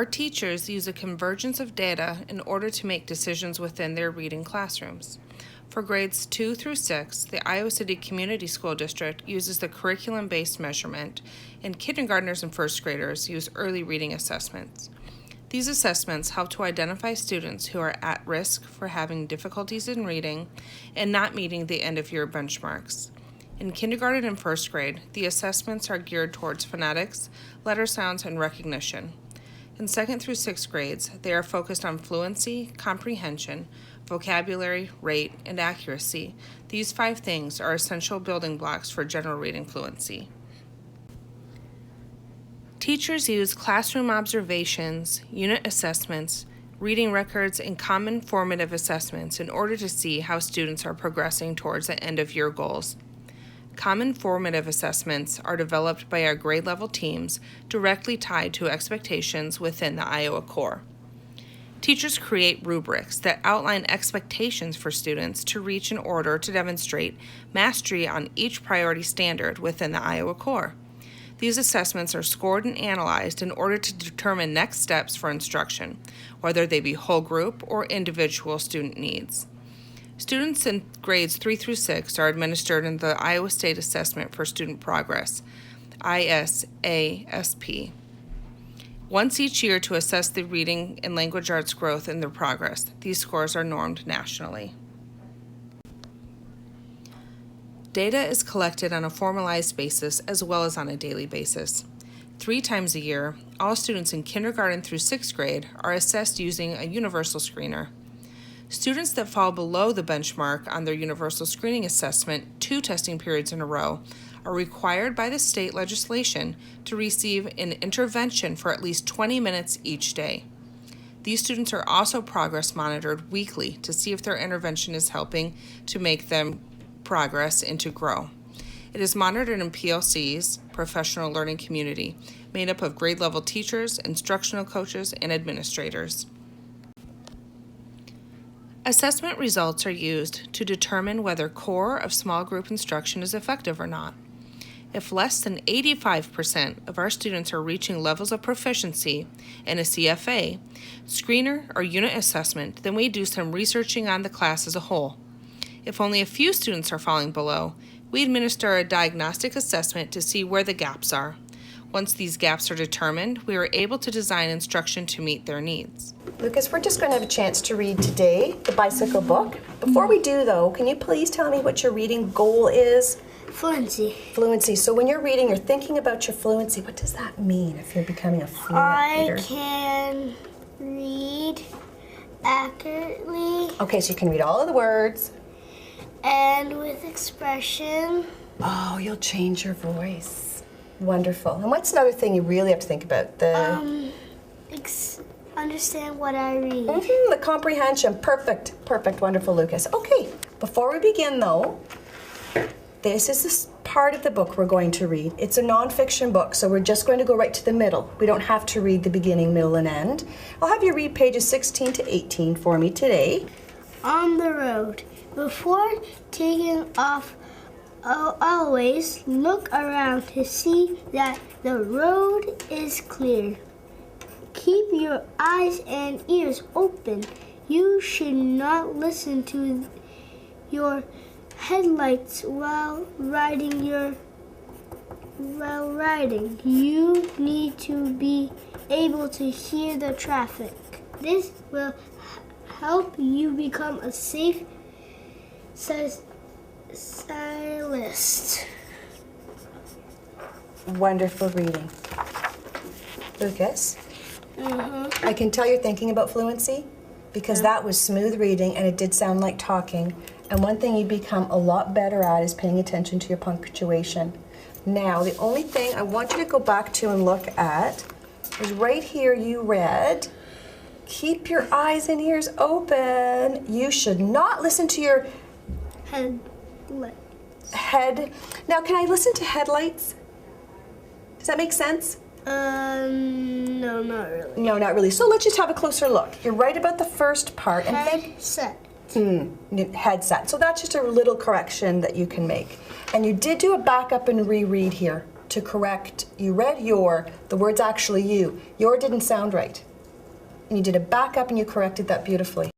Our teachers use a convergence of data in order to make decisions within their reading classrooms. For grades 2 through 6, the Iowa City Community School District uses the curriculum-based measurement, and kindergartners and first graders use early reading assessments. These assessments help to identify students who are at risk for having difficulties in reading and not meeting the end-of-year benchmarks. In kindergarten and first grade, the assessments are geared towards phonetics, letter sounds, and recognition. In 2nd through 6th grades, they are focused on fluency, comprehension, vocabulary, rate, and accuracy. These 5 things are essential building blocks for general reading fluency. Teachers use classroom observations, unit assessments, reading records, and common formative assessments in order to see how students are progressing towards the end-of-year goals. Common formative assessments are developed by our grade level teams directly tied to expectations within the Iowa Core. Teachers create rubrics that outline expectations for students to reach in order to demonstrate mastery on each priority standard within the Iowa Core. These assessments are scored and analyzed in order to determine next steps for instruction, whether they be whole group or individual student needs. Students in grades 3 through 6 are administered in the Iowa State Assessment for Student Progress, ISASP, once each year to assess the reading and language arts growth in their progress. These scores are normed nationally. Data is collected on a formalized basis as well as on a daily basis. 3 times a year, all students in kindergarten through 6th grade are assessed using a universal screener. Students that fall below the benchmark on their universal screening assessment 2 testing periods in a row are required by the state legislation to receive an intervention for at least 20 minutes each day. These students are also progress monitored weekly to see if their intervention is helping to make them progress and to grow. It is monitored in PLC's, professional learning community, made up of grade level teachers, instructional coaches, and administrators. Assessment results are used to determine whether core of small group instruction is effective or not. If less than 85% of our students are reaching levels of proficiency in a CFA, screener, or unit assessment, then we do some researching on the class as a whole. If only a few students are falling below, we administer a diagnostic assessment to see where the gaps are. Once these gaps are determined, we are able to design instruction to meet their needs. Lucas, we're just going to have a chance to read today the bicycle book. Before we do, though, can you please tell me what your reading goal is? Fluency. Fluency. So when you're reading, you're thinking about your fluency. What does that mean if you're becoming a fluent reader? I can read accurately. Okay, so you can read all of the words. And with expression. Oh, you'll change your voice. Wonderful. And what's another thing you really have to think about? Understand what I read. The comprehension. Perfect. Perfect. Wonderful, Lucas. Okay, before we begin, though, this is this part of the book we're going to read. It's a nonfiction book, so we're just going to go right to the middle. We don't have to read the beginning, middle, and end. I'll have you read pages 16 to 18 for me today. On the road. Before taking off, always look around to see that the road is clear. Keep your eyes and ears open. You should not listen to your headlights while riding. You need to be able to hear the traffic. This will help you become a safe cyclist. Wonderful reading. Lucas? I can tell you're thinking about fluency because that was smooth reading and it did sound like talking. And one thing you become a lot better at is paying attention to your punctuation. Now, the only thing I want you to go back to and look at is right here you read, keep your eyes and ears open. You should not listen to your head. Now, can I listen to headlights? Does that make sense? No, not really. No, not really. So let's just have a closer look. You're right about the first part. And Headset. Headset. So that's just a little correction that you can make. And you did do a backup and reread here to correct. You read the words actually you. Your didn't sound right. and you did a backup and you corrected that beautifully.